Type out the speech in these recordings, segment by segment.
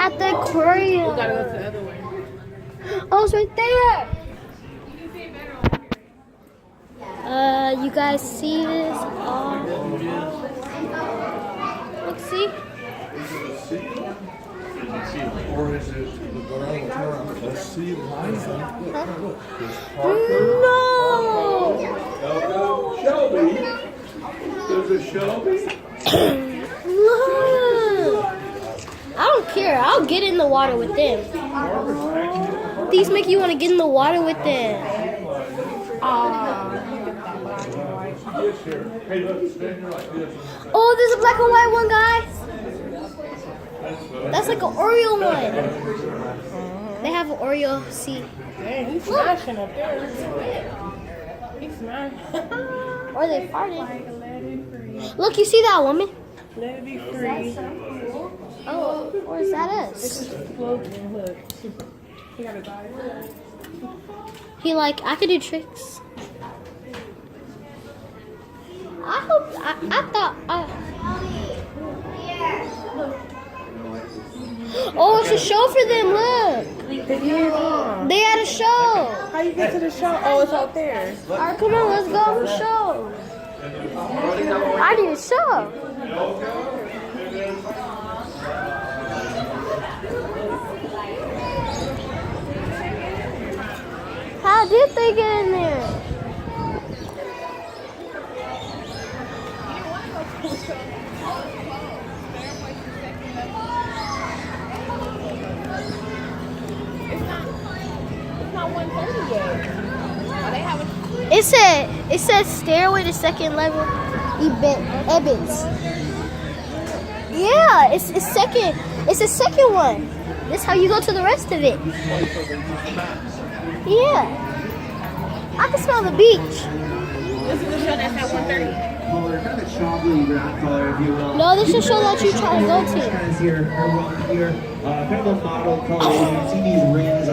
at the aquarium. We gotta go to the other way. Oh, it's right there. You guys see this? Oh. Look, see? Or is it the ground? Let's see. No! Shelby. There's a Shelby. Look! I don't care. I'll get in the water with them. These make you want to get in the water with them. Oh, there's a black and white one, guys. That's like an Oreo one. They have an Oreo. See? Dang, he's smashing up there. He's smashing. Or they farted. Look, you see that woman? Let it be free. Oh, or is that us? Floating, look. He gotta die. He like, I could do tricks. I thought. Oh, it's a show for them. Look, they had a show. How you get to the show? Oh, it's out there. All right, come on, let's go on the show. I need a show. How did they get in there? It said stairway to second level Ebbets. Yeah, it's second. It's the second one. That's how you go to the rest of it. Yeah. I can smell the beach. This is the show that's at 1:30. Kind of chocolatey brown color, if you will. No, this is a show that you try to go to. Guys here, kind of a model color. You can see these rings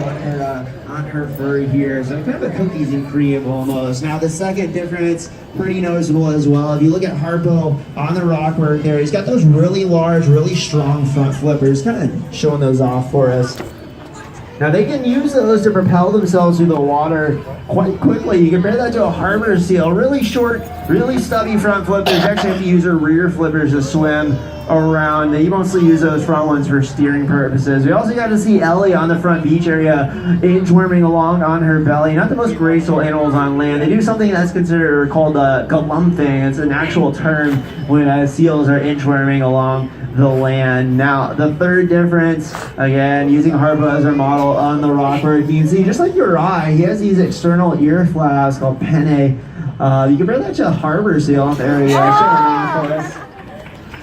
on her fur here. So kind of a cookies and cream almost. Now the second difference, pretty noticeable as well. If you look at Harpo on the rock work there, he's got those really large, really strong front flippers. Kind of showing those off for us. Now they can use those to propel themselves through the water quite quickly. You compare that to a harbor seal, really short, really stubby front flippers. You actually have to use her rear flippers to swim around. You mostly use those front ones for steering purposes. We also got to see Ellie on the front beach area, inchworming along on her belly. Not the most graceful animals on land. They do something that's considered called galumphing. It's an actual term when seals are inchworming along the land. Now, the third difference, again, using Harpo as our model on the rockbird, you can see, just like your eye, he has these external ear flaps called pennae. You compare that to a harbor seal. There we go.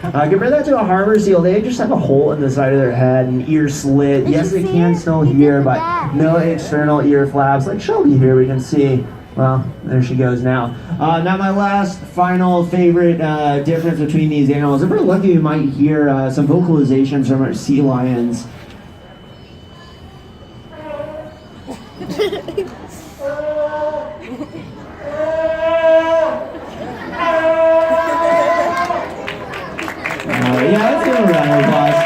Compare that to a harbor seal. They just have a hole in the side of their head, an ear slit. Yes, they can still hear, but no external ear flaps. Like Shelby here, we can see. Well, there she goes now. Now my last, final, favorite difference between these animals. If we're lucky, we might hear some vocalizations from our sea lions. Yeah, let's give a round of applause.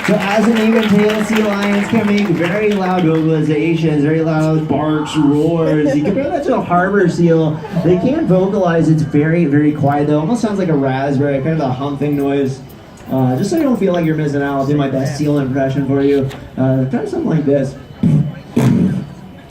So as the name entails, sea lions can make very loud vocalizations, very loud barks, roars. You compare that to a harbor seal, they can't vocalize. It's very, very quiet though. Almost sounds like a raspberry, kind of a humping noise. Just so you don't feel like you're missing out, I'll do my best seal impression for you. Try something like this.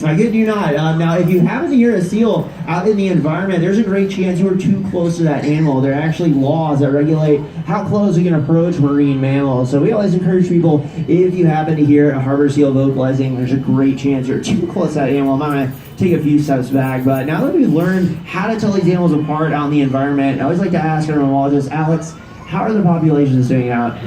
I kid you not. Now, if you happen to hear a seal out in the environment, there's a great chance you are too close to that animal. There are actually laws that regulate how close we can approach marine mammals. So we always encourage people, if you happen to hear a harbor seal vocalizing, there's a great chance you're too close to that animal. I'm going to take a few steps back, but now that we've learned how to tell these animals apart out in the environment, I always like to ask our mammalogist, Alex, how are the populations doing out?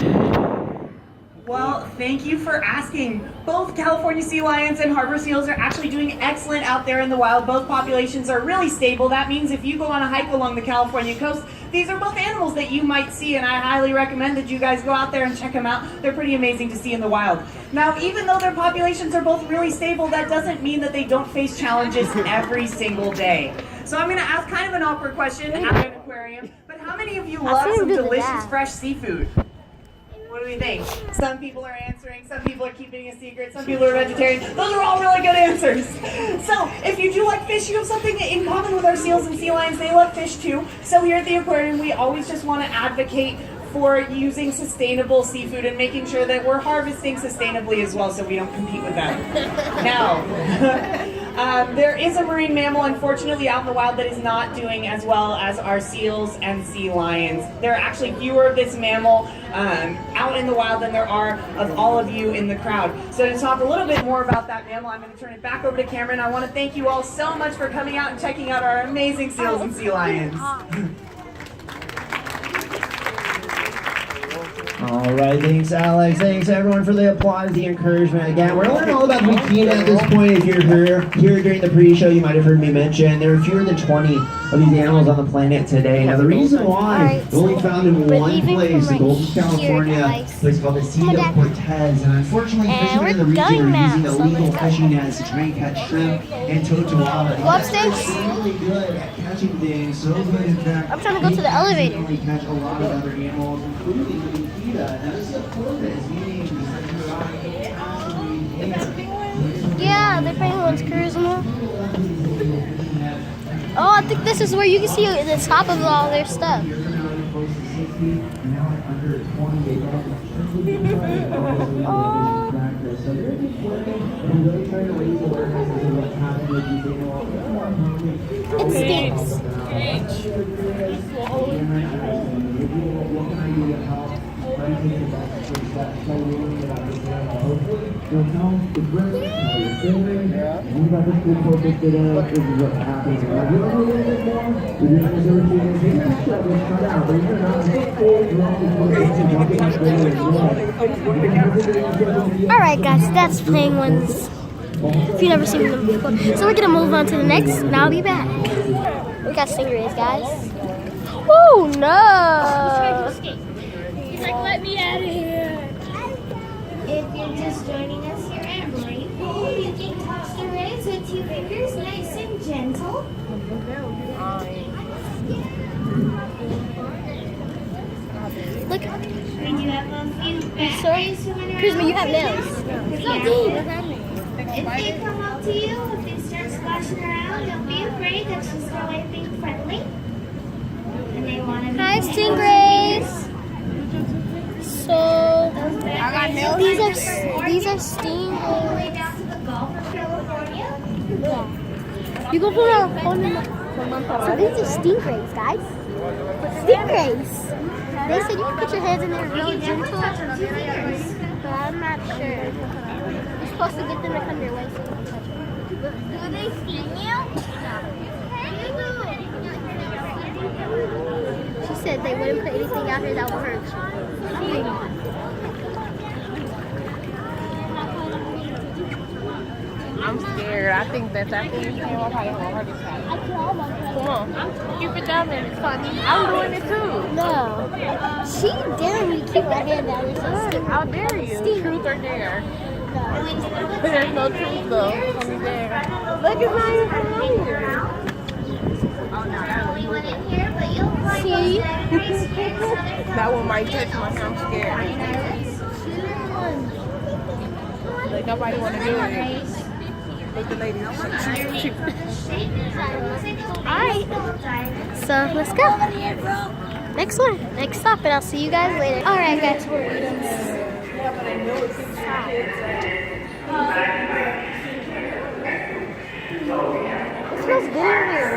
Well, thank you for asking. Both California sea lions and harbor seals are actually doing excellent out there in the wild. Both populations are really stable. That means if you go on a hike along the California coast, these are both animals that you might see, and I highly recommend that you guys go out there and check them out. They're pretty amazing to see in the wild. Now, even though their populations are both really stable, that doesn't mean that they don't face challenges every single day. So I'm going to ask kind of an awkward question at an aquarium, but how many of you love some delicious fresh seafood? What do we think? Some people are answering, some people are keeping a secret, some people are vegetarian. Those are all really good answers. So, if you do like fish, you have something in common with our seals and sea lions. They love fish too. So here at the aquarium, we always just want to advocate for using sustainable seafood and making sure that we're harvesting sustainably as well so we don't compete with them. Now, there is a marine mammal, unfortunately, out in the wild that is not doing as well as our seals and sea lions. There are actually fewer of this mammal out in the wild than there are of all of you in the crowd. So to talk a little bit more about that mammal, I'm going to turn it back over to Cameron. I want to thank you all so much for coming out and checking out our amazing seals and sea lions. All right, thanks Alex. Thanks everyone for the applause, the encouragement. Again, we're learning all about bikini at this point. If you're here during the pre-show, you might have heard me mention there are fewer than 20 of these animals on the planet today. Now the reason why they're only found in one place, in Golden, California, a place called the Sea of Cortez. And unfortunately, fishermen in the region are using illegal fishing nets to try and catch shrimp and totoaba. They're really good at catching things, so good in fact. I'm trying to go to the elevator. They catch a lot of other animals, including the Now, this is a porpoise, meaning yeah, the penguins cruising. Oh, I think this is where you can see the top of all their stuff. It stinks. Alright guys, that's penguins. If you've never seen them before. So we're gonna move on to the next and I'll be back. We got stingrays, guys. Oh no! He's like, let me out of here. If you're just joining us here at Rainbow, you can touch the rays with 2 fingers, nice and gentle. Look, We do have a few sorry, batteries swimming around. Prisma, you have nails. If they come up to you, if they start splashing around, don't be afraid. That's just their way of being friendly. And they want to be Hi, stingrays. So these are stingrays. all the way down to the Gulf of California. You go put our phone in the. So these are stingrays, guys. Stingrays. They said you can put your hands in there real gentle, but I'm not sure. You're supposed to get them to come your way so you can touch them. Do they sting you? She said they wouldn't put anything out here that will hurt you. I'm scared. I think that after you came, I'm probably gonna hurt his side. Come on. Keep it down there. It's funny. I'm doing it too. No. She daring me to keep my hand down. It's so stupid. How dare you? Truth or dare? There's no truth though. Only dare. Look, it's not even here. Only one in here, but you'll find See? That one might touch my hand. I'm scared. Like nobody want to do it. But the lady, Alright. So let's go. Next one. Next stop, and I'll see you guys later. Alright guys, we're eating. It smells good in here.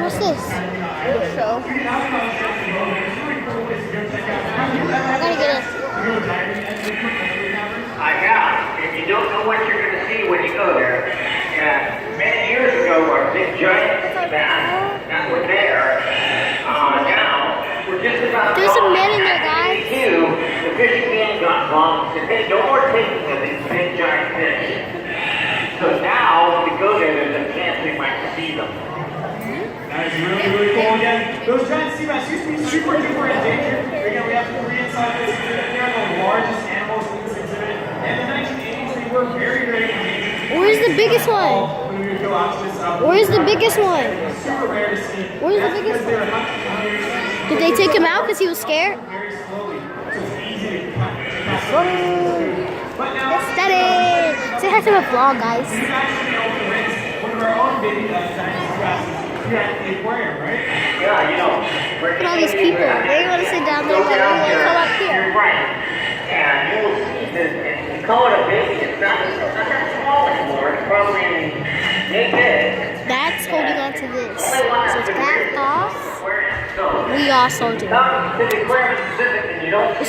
What's this? show. I gotta get it. Yeah, if you don't know what you're going to see when you go there, many years ago, our big giants that were there, now we're just about. There's a man in there, guys. The fishing game got wrong and said, hey, no more taking of these big giant fish. So now, when you go there, there's a chance we might see them. That is really, really cool. Again, those giant sea bass used to be super duper endangered. Again, we have 3 inside this exhibit. They are the largest animals in this exhibit. And in the 1980s, they were very, very endangered. Where's the biggest one? When we would go go out to this. Where's the biggest one? Super rare to see. Where's the That's biggest because they're one? hunting for years. Did they take him out because he was scared? Very slowly, so it's easy to catch them. But now, Steady! Say hi to my vlog, guys. this is actually one of our own baby giant sea bass here at the aquarium, right? Yeah, you know. Look at all these people. They want to sit down there, but they want to come up here. You're right. And you will see that you call it a baby. It's not that small anymore. It's probably big. That's holding on to this. So it's backed off. We also do. There's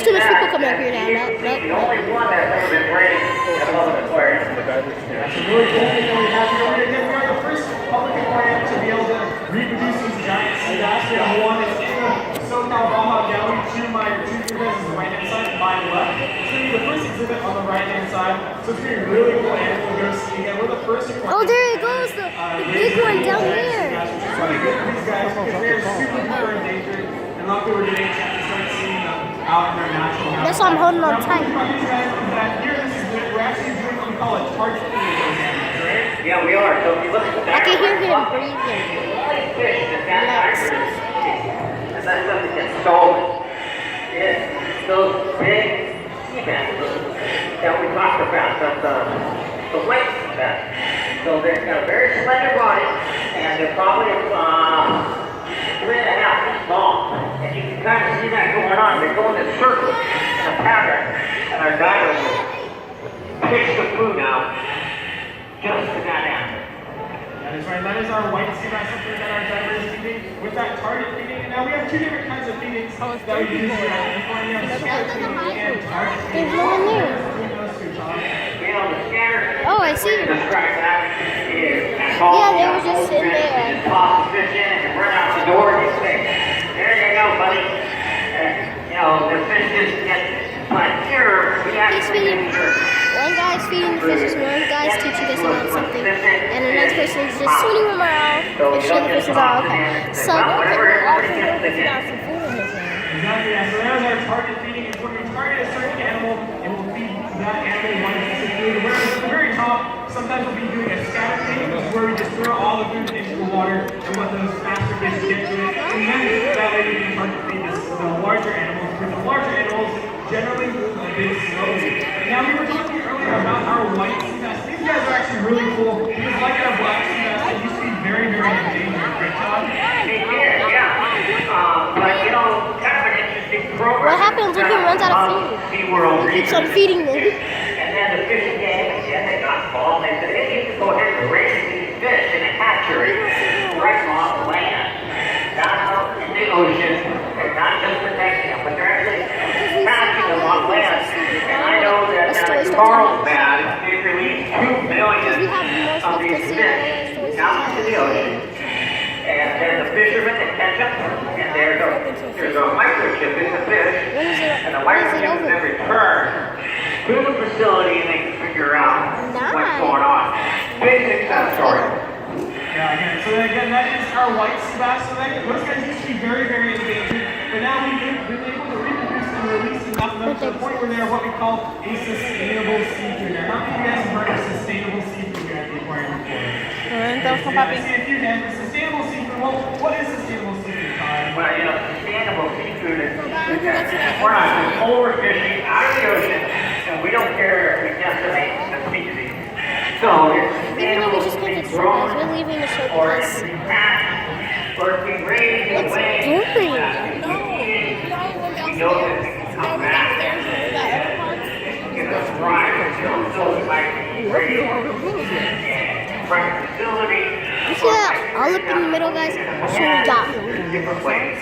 too much people coming up here now. The only one that's ever been raised at an aquarium. That's a really cool thing that we have here. We are the first public aquarium to be able to reproduce these giant sea bass. We have one that's in the SoCal Baja Valley to my two exhibits is the right hand side, my left. It's going to be the first exhibit on the right hand side. So it's going to be a really cool animal to go see. Again, we're the first aquarium. Oh, there it goes. The big one down there. It's really good for these guys because they're super endangered. And luckily we're getting a chance to start seeing them out in their natural habitat. That's why I'm holding on tight. These guys is that here this is we're actually doing what we call a target feeding of those animals, right? Yeah, we are. So if you look at the I can hear him the breathing. only fish that migrates, and that's something that's stolen, is those big sea basses that we talked about, the white sea bass. So they've got a very slender body, and they're probably 3.5 feet long. And you can kind of see that going on. They go in a circle, in a pattern, and our diver will pitch the food out just to that animal. That is right. That is our white sea bass up there that our diver is feeding with that target feeding. And now we have two different kinds of feedings that we use here at the aquarium. We have scatter feeding and target feeding. There's no one there. You know, the scanner. Oh, I see. Describe that is Yeah, they were just sitting there. You just toss the fish in and you run out the door and you say, there you go, buddy. And, you know, the fish just get, but here, we actually feeding. make sure. One guy's feeding the fishes, one guy's teaching us about something, and another person is just swimming them around, make sure the fishes are okay. So, Exactly, yeah. So there's our target feeding. It's when we target a certain animal and we'll feed that animal one piece of food. We're at the very top. Sometimes we'll be doing a scatter feeding, which is where we just throw all the food into the water and let those faster fish get to it. And then that way we can target feed the larger animals. Because the larger animals generally move a bit slowly. And now we were talking earlier about our white sea bass. These guys are actually really cool because like our black sea bass, they used to be very endangered. Right, Todd? They did, yeah. But, you know, kind of an interesting program. what happens when he runs out of food? SeaWorld He keeps on feeding them. And then the fishing game, again, they got involved. They said, hey, you can go ahead and raise these fish in a hatchery right off land, not out in the ocean, and not just protecting them, but they're actually catching them on land. And I know that Carlsbad, they released 2 million of these fish out into the ocean. And there's a fisherman that catch them, and there's a microchip in the fish, and the microchip is then returned to the facility, and they can figure out what's going on. Big success story. Yeah, again, so again, that is our white sea bass. So those guys used to be very endangered, but now we've been able to reproduce and release enough of them to the point where they're what we call a sustainable seafood. Now, how many of you guys have heard of sustainable seafood here at the aquarium before? I see a few hands. Sustainable seafood. Well, what is sustainable seafood, Todd? Well, you know, sustainable seafood is that we're not just overfishing out of the ocean, and we don't care if we decimate the species. So it's sustainable just to be because grown, we're leaving the show or because to be hatched, or to be raised in it's ways boring. that we know that we can come back and give us thrive until those might be raised in front facility. You see that all up in the middle, guys? So we got Different ways.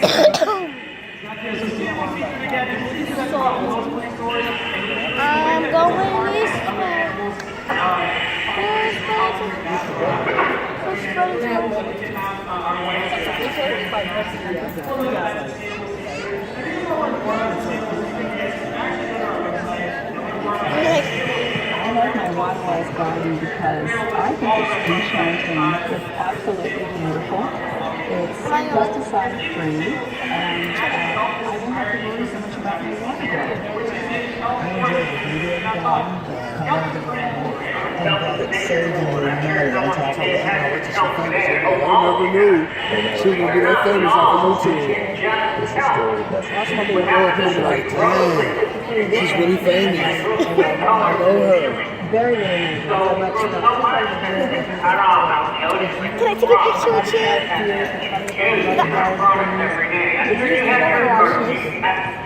I'm going this way. I like my wildlife garden because I think it's enchanting. It's absolutely beautiful. It's pesticide free, and I don't have to worry so much about my water bill. I enjoy the beauty of the garden, the color of the garden, and that it's saved in the memory. I talk a lot wait till she famous again. I never knew she was gonna be that famous off of YouTube. That's my boy Noah. People be like, dang, she's really famous. I know her. Very, very easy. So much Can I take a picture with you?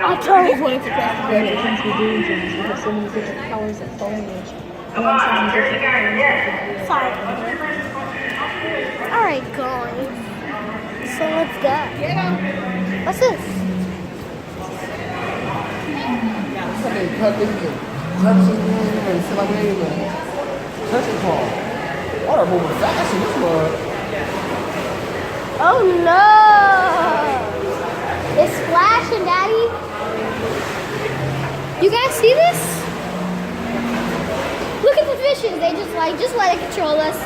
I'll tell you. wanted to press the button. Things we do in things. We have so many different colors of foliage. And then so many different colors. Sorry. Alright, guys. So let's go. What's this? They cut this Jefferson's name and Silla name and Country Club. Water moving fast in this mud. Oh no! It's splashing, Daddy. You guys see this? Look at the fishes. They just let it control us.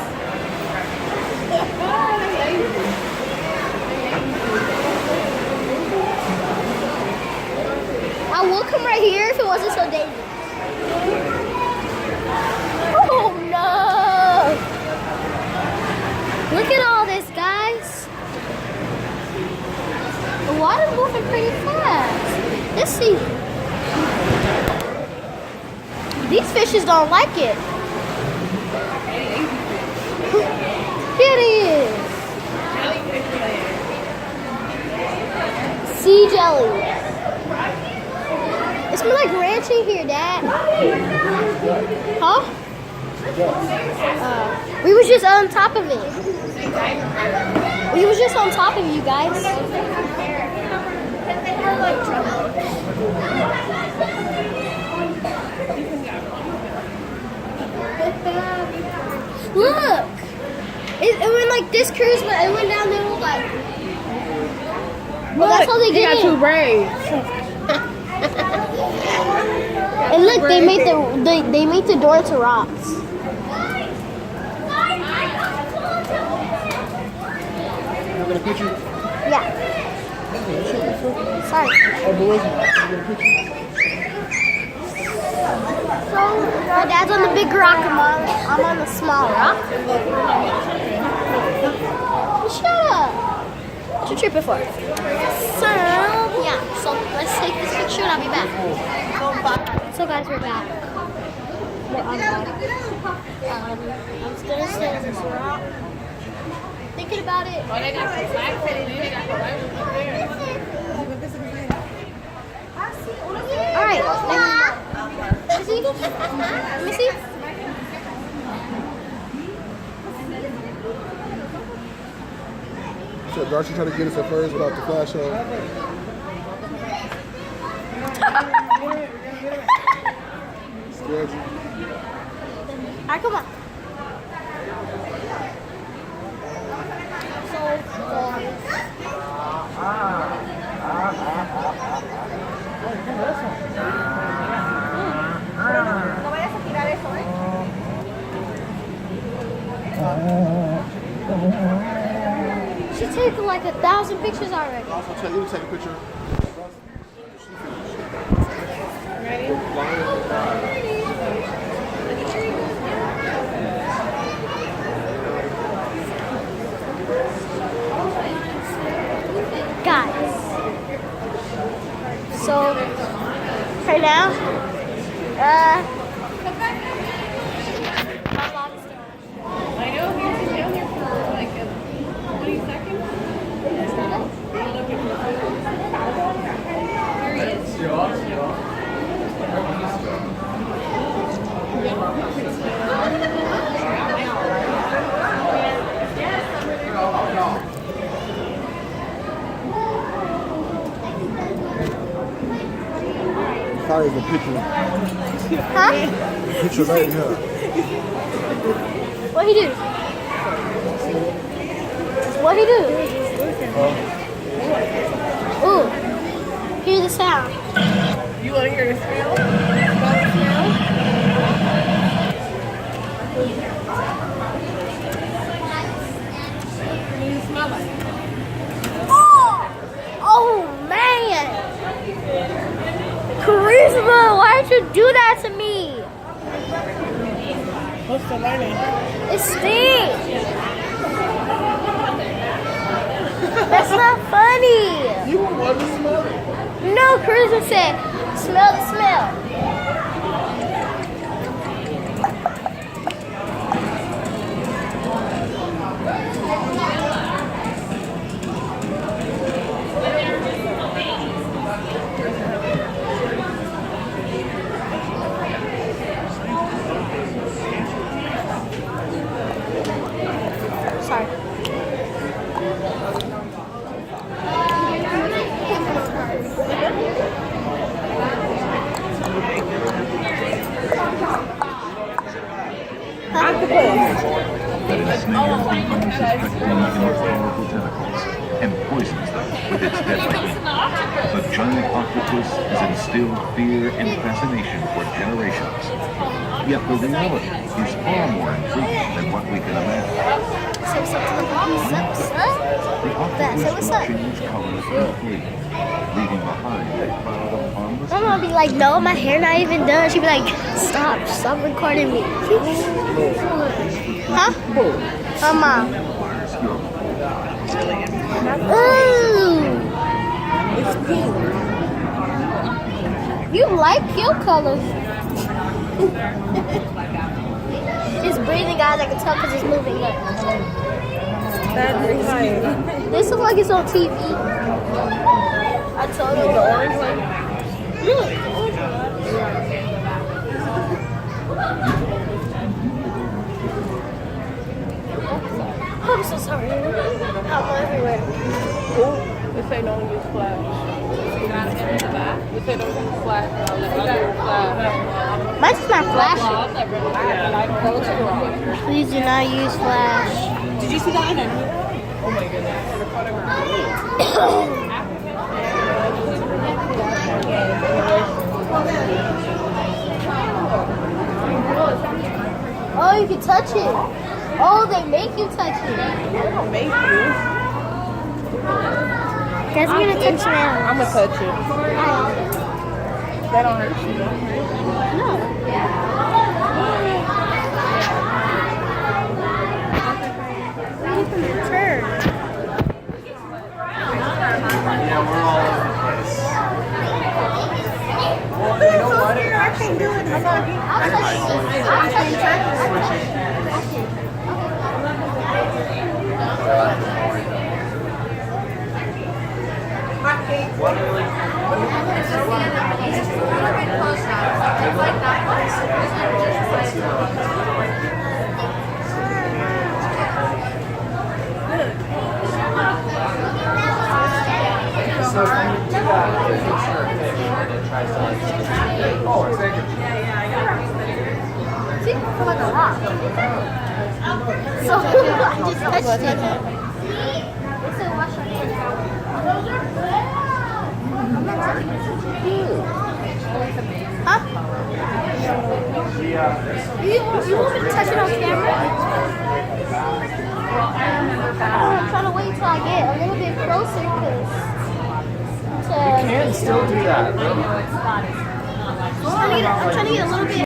I will come right here if it wasn't so dangerous. Oh no! Look at all this, guys. The water's moving pretty fast. Let's see. These fishes don't like it. Here it is. Sea jelly. It smells like ranch in here, Dad. Huh? We was just on top of it. We was just on top of you guys. Look! It went like this cruise, but it went down there like. Well, that's how they get got it. 2 braids. And look, they made the door to rocks. You got a picture? Yeah. Sorry. Oh, boys, you got a picture? So, my dad's on the big rock, I'm on the small rock. Shut up. What you tripping for? So, yeah, so let's take this picture and I'll be back. So guys, we're back. I'm back. I'm still sitting on this rock. Thinking about it. Oh, they got some flags and then they got the lights up there. Alright, let me see. Let me see. So Darcy trying to get us at first without the flash on. Scared you? Alright, come on. No vayas a tirar eso, She took like 1,000 pictures already. I'll also tell you to take a picture. Guys, so right now, my vlog is done. I know, he was down there for like 20 seconds. Here he is. Sorry, the picture. Huh? The picture right here. What he do? What he do? Ooh, hear the sound. You want to hear the smell? Smell the smell? What do you smell like? Oh man! Charisma, why'd you do that to me? What's the learning? It stinks. That's not funny. You want to smell it? No, Cruiser said, smell the smell. Sorry. That ensnares the unsuspecting in its powerful tentacles and poisons them with its deadly ink. The giant octopus has instilled fear and fascination for generations. Yet the reality is far more intriguing than what we can imagine. The octopus will change colors and flee, leaving behind a cloud of harmless. I'm gonna be like, no, my hair not even done. She'd be like, stop recording me. Huh? Mama. Ooh. It's pink. You like your colors. It's breathing, guys. I can tell because it's moving. Look. That's fine. This looks like it's on TV. I told you. The orange one? Look. I'm so sorry. I'm everywhere. They say don't use flash. They say don't use flash. Mine's not flashing. Please do not use flash. Did you see that one? Oh my goodness. Oh, you can touch it. Oh, they make you touch it. They don't make you. Guys, I'm gonna touch now. I'm gonna touch it. That don't hurt you. No. Turn. Yeah, we're all over the place. Well, you know what? I can't do it. I'm So can you do that with a picture of fish and it tries to like... Oh, thank you. See, it's like a lot. So, I just touched it. It said wash your hands. Huh? You want me to touch it on camera? I'm trying to wait till I get a little bit closer because... You can still do that. I'm trying to get a little bit.